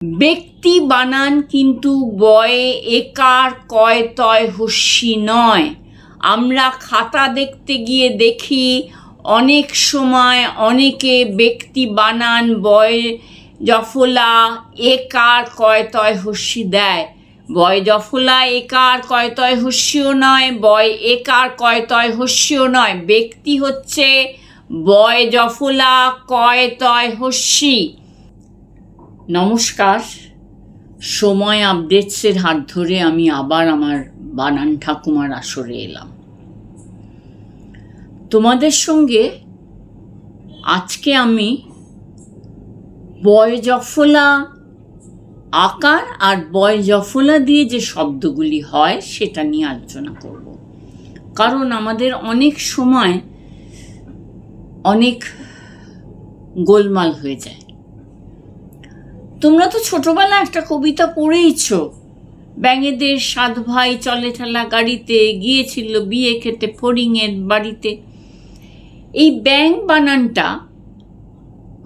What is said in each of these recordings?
ব্যক্তি বানান কিন্তু বয়ে একার কয় তয় হস্যি নয়। আমরা খাতা দেখতে গিয়ে দেখি অনেক সময় অনেকে ব্যক্তি বানান বয় জফলা একার কয় তয় হস্যি দেয়। বয় জফলা একার কয় তয় হস্যিও নয়, বয় একার কয় তয় হস্যিও নয়। ব্যক্তি হচ্ছে বয় জফলা কয় তয় হস্যি। নমস্কার, সময় আপডেটসের হাত ধরে আমি আবার আমার বানান ঠাকুমার আসরে এলাম। তোমাদের সঙ্গে আজকে আমি বয় জফলা আকার আর বয় জফলা দিয়ে যে শব্দগুলি হয় সেটা নিয়ে আলোচনা করব। কারণ আমাদের অনেক সময় অনেক গোলমাল হয়ে যায়। তোমরা তো ছোটবেলায় একটা কবিতা পড়েইছ, ব্যাঙেদের 7 ভাই চলে ঠেলা গাড়িতে গিয়েছিল বিয়ে খেতে ফড়িংয়ের বাড়িতে। এই ব্যাঙ বানানটা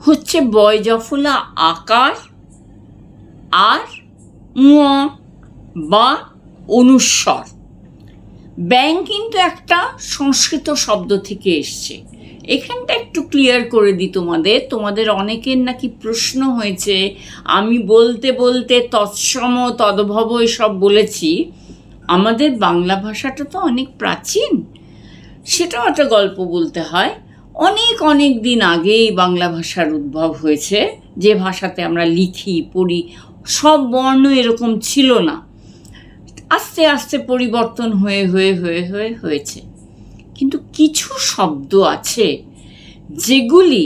হচ্ছে বয় জফলা আকার আর বা অনুস্বর। ব্যাঙ কিন্তু একটা সংস্কৃত শব্দ থেকে এসছে। এখানটা একটু ক্লিয়ার করে দিই তোমাদের অনেকের নাকি প্রশ্ন হয়েছে, আমি বলতে বলতে তৎসম তদ্ভব এসব বলেছি। আমাদের বাংলা ভাষাটা তো অনেক প্রাচীন, সেটাও একটা গল্প বলতে হয়। অনেক দিন আগেই বাংলা ভাষার উদ্ভব হয়েছে, যে ভাষাতে আমরা লিখি পড়ি। সব বর্ণ এরকম ছিল না, আস্তে আস্তে পরিবর্তন হয়েছে। কিন্তু কিছু শব্দ আছে যেগুলি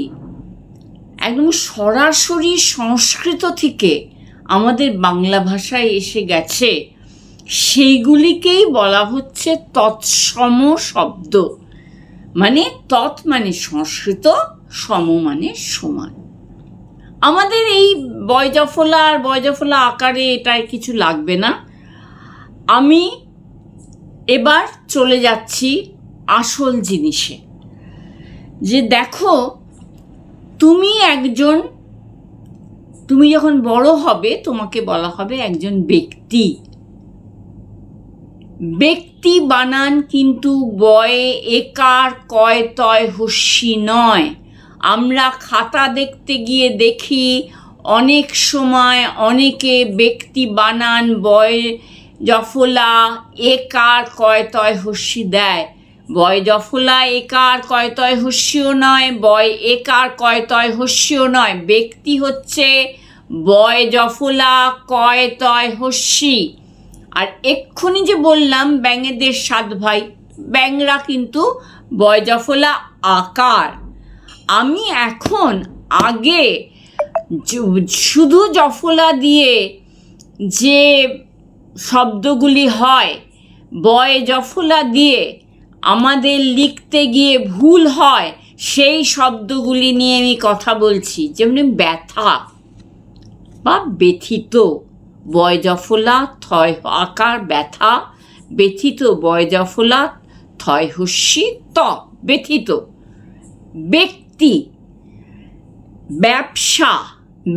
একদম সরাসরি সংস্কৃত থেকে আমাদের বাংলা ভাষায় এসে গেছে, সেইগুলিকেই বলা হচ্ছে তৎসম শব্দ। মানে তৎ মানে সংস্কৃত, সম মানে সমান। আমাদের এই বয় জফলা আর বয় জফলা আকারে এটা কিছু লাগবে না। আমি এবার চলে যাচ্ছি আসল জিনিসে। যে দেখো, তুমি যখন বড় হবে তোমাকে বলা হবে একজন ব্যক্তি। ব্যক্তি বানান কিন্তু বয়ে একার কয় তয় হস্যি নয়। আমরা খাতা দেখতে গিয়ে দেখি অনেক সময় অনেকে ব্যক্তি বানান বয় জফলা একার কয় তয় হস্যি দেয়। বয় জফলা একার কয় তয় হস্যিও নয়, বয় একার কয় তয় হস্যিও নয়। ব্যক্তি হচ্ছে বয় জফলা কয় তয় হস্যি। আর এক্ষুনি যে বললাম ব্যাঙেদের 7 ভাই, ব্যাঙরা কিন্তু বয় জফলা আকার। আমি এখন আগে শুধু জফলা দিয়ে যে শব্দগুলি হয়, বয় জফলা দিয়ে আমাদের লিখতে গিয়ে ভুল হয়, সেই শব্দগুলি নিয়ে আমি কথা বলছি। যেমন ব্যথা বা ব্যথিত, বয় জফলা থয় আকার ব্যথা, ব্যথিত বয় জফলা থয় হস্যি ত ব্যথিত। ব্যক্তি, ব্যবসা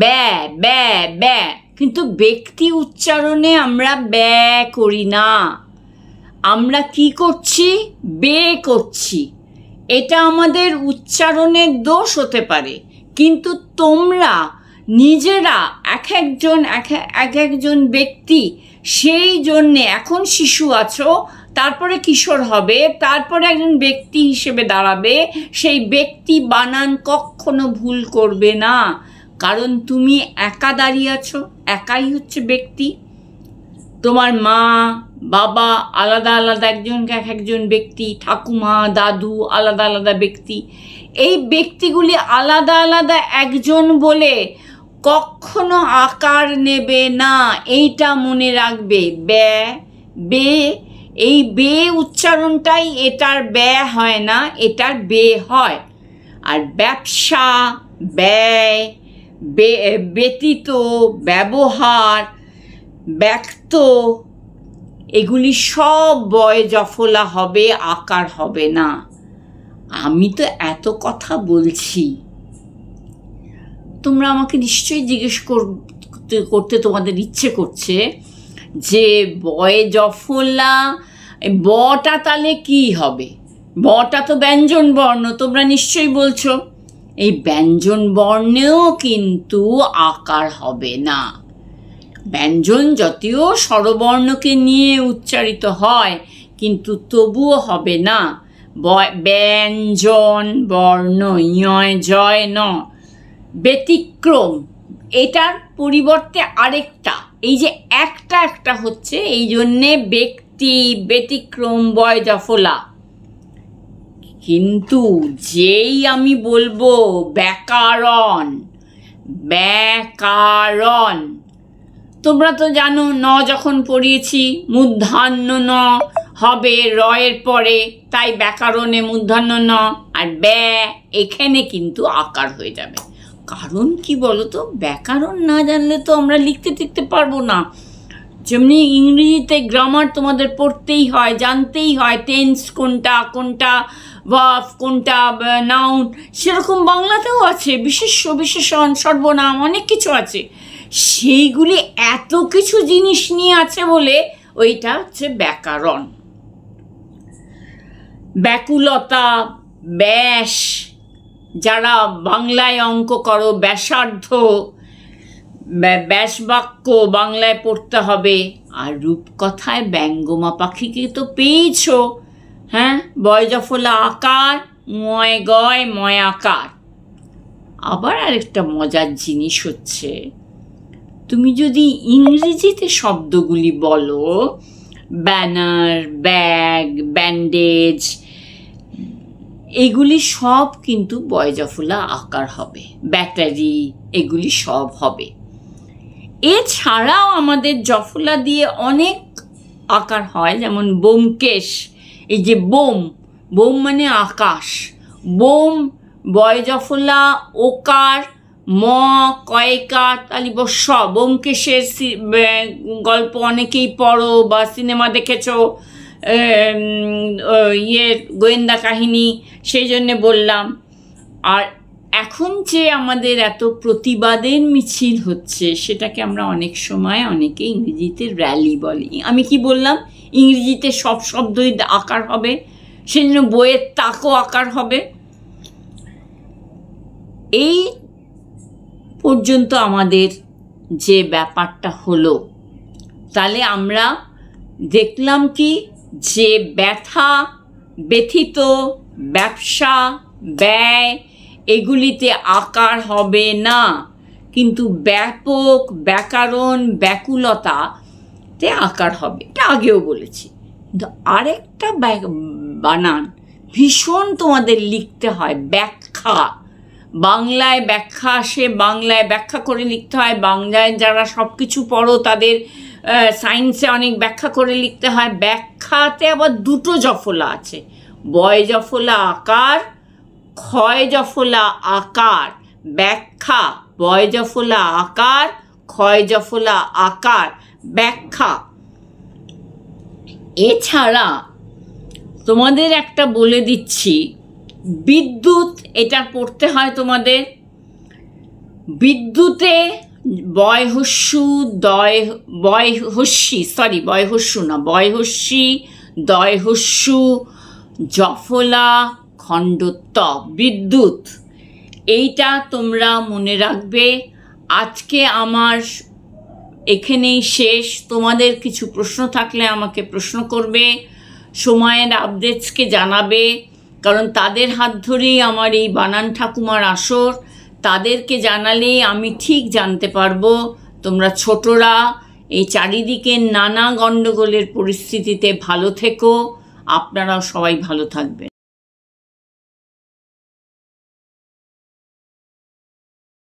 ব্যা, কিন্তু ব্যক্তি উচ্চারণে আমরা ব্যা করি না, আমরা কি করছি? বে করছি। এটা আমাদের উচ্চারণের দোষ হতে পারে, কিন্তু তোমরা নিজেরা এক একজন ব্যক্তি, সেই জন্যে এখন শিশু আছো, তারপরে কিশোর হবে, তারপরে একজন ব্যক্তি হিসেবে দাঁড়াবে। সেই ব্যক্তি বানান কখনো ভুল করবে না, কারণ তুমি একা দাঁড়িয়ে আছো, একাই হচ্ছে ব্যক্তি। তোমার মা বাবা আলাদা আলাদা, একজন ব্যক্তি, ঠাকুমা দাদু আলাদা আলাদা ব্যক্তি। এই ব্যক্তিগুলি আলাদা আলাদা একজন বলে কখনো আকার নেবে না, এইটা মনে রাখবে। বে, এই বে উচ্চারণটাই এটার ব্যয় হয় না, এটার বে হয়। আর ব্যবসা, ব্যয়, ব্যতীত, ব্যবহার, ব্যক্ত, এগুলি সব বয় জফলা হবে, আকার হবে না। আমি তো এত কথা বলছি, তোমরা আমাকে নিশ্চয়ই জিজ্ঞেস করতে তোমাদের ইচ্ছে করছে যে বয়ে জফলা, বটা তাহলে কি হবে? বটা তো ব্যঞ্জন বর্ণ, তোমরা নিশ্চয়ই বলছো। এই ব্যঞ্জন বর্ণেও কিন্তু আকার হবে না। ব্যঞ্জন যদিও স্বরবর্ণকে নিয়ে উচ্চারিত হয়, কিন্তু তবুও হবে না। ব্যঞ্জন বর্ণ ইয় জয় ন, ব্যতিক্রম, এটার পরিবর্তে আরেকটা, এই যে একটা একটা হচ্ছে, এই জন্যে ব্যক্তি, ব্যতিক্রম, বয় জফলা। কিন্তু যেই আমি বলবো ব্যাকরণ, ব্যাকরণ, তোমরা তো জানো ন যখন পড়িয়েছি মূর্ধন্য ন হবে রয়ের পরে, তাই ব্যাকরণে মূর্ধন্য ন, আর এখানে কিন্তু আকার হয়ে যাবে। কারণ কি বলো তো, ব্যাকরণ না জানলে তো আমরা লিখতে পারবো না। যেমনি ইংরেজিতে গ্রামার তোমাদের পড়তেই হয়, জানতেই হয়, টেন্স কোনটা, কোনটা ভার্ব, কোনটা নাউন, সেরকম বাংলাতেও আছে বিশেষ্য, বিশেষণ, সর্বনাম, অনেক কিছু আছে। সেইগুলি এত কিছু জিনিস নিয়ে আছে বলে ওইটা হচ্ছে ব্যাকরণ। ব্যাকুলতা, ব্যাস, যারা বাংলায় অঙ্ক করো, ব্যাসার্ধ, ব্যাসবাক্য বাংলায় পড়তে হবে। আর রূপকথায় ব্যঙ্গমা পাখিকে তো পেয়েছো, হ্যাঁ, বয় জফলা আকার, ময় গয় ময় আকার। আবার আরেকটা মজার জিনিস হচ্ছে, তুমি যদি ইংরেজিতে শব্দগুলি বলো, ব্যানার, ব্যাগ, ব্যান্ডেজ, এগুলি সব কিন্তু বয় জফলা আকার হবে। ব্যাটারি, এগুলি সব হবে। এছাড়াও আমাদের জফলা দিয়ে অনেক আকার হয়, যেমন ব্যোমকেশ, এই যে বোম, বোম মানে আকাশ, বোম বয় জফলা ওকার, ম কয়কার তালিবস্য। ব্যোমকেশের গল্প অনেকেই পড়ো বা সিনেমা দেখেছো, গোয়েন্দা কাহিনী, সেই জন্যে বললাম। আর এখন যে আমাদের এত প্রতিবাদের মিছিল হচ্ছে, সেটাকে আমরা অনেক সময় অনেকে ইংরেজিতে র্যালি বলি। আমি কি বললাম, ইংরেজিতে সব শব্দই আকার হবে, সেই জন্য বইয়ের তাকও আকার হবে। এই পর্যন্ত আমাদের যে ব্যাপারটা হলো, তাহলে আমরা দেখলাম কি, যে ব্যথা, ব্যথিত, ব্যবসা, ব্যয়, এগুলিতে আকার হবে না, কিন্তু ব্যাপক, ব্যাকরণ, ব্যাকুলতাতে আকার হবে। এটা আগেও বলেছি। কিন্তু আরেকটা বানান ভীষণ তোমাদের লিখতে হয়, ব্যাখ্যা। বাংলায় ব্যাখ্যা আসে, বাংলায় ব্যাখ্যা করে লিখতে হয়। বাংলায় যারা সব কিছু পড়ো তাদের সায়েন্সে অনেক ব্যাখ্যা করে লিখতে হয়। ব্যাখ্যাতে আবার দুটো জফলা আছে, বয় জফলা আকার, ক্ষয় জফলা আকার। ব্যাখ্যা, বয় জফলা আকার, ক্ষয় জফলা আকার, ব্যাখ্যা। এছাড়া তোমাদের একটা বলে দিচ্ছি, বিদ্যুৎ, এটা পড়তে হয় তোমাদের। বিদ্যুতে বয়হস্যু, বয়হস্যি, দয়হস্যু, জফলা, খণ্ডত্ব, বিদ্যুৎ। এইটা তোমরা মনে রাখবে। আজকে আমার এখানেই শেষ। তোমাদের কিছু প্রশ্ন থাকলে আমাকে প্রশ্ন করবে, সময়ের আপডেটসকে জানাবে, কারণ তাদের হাত ধরেই আমার এই বানান ঠাকুমার আসর। তাদেরকে জানালে আমি ঠিক জানতে পারবো তোমরা ছোটরা এই চারিদিকে নানা গণ্ডগোলের পরিস্থিতিতে ভালো থেকো। আপনারাও সবাই ভালো থাকবেন।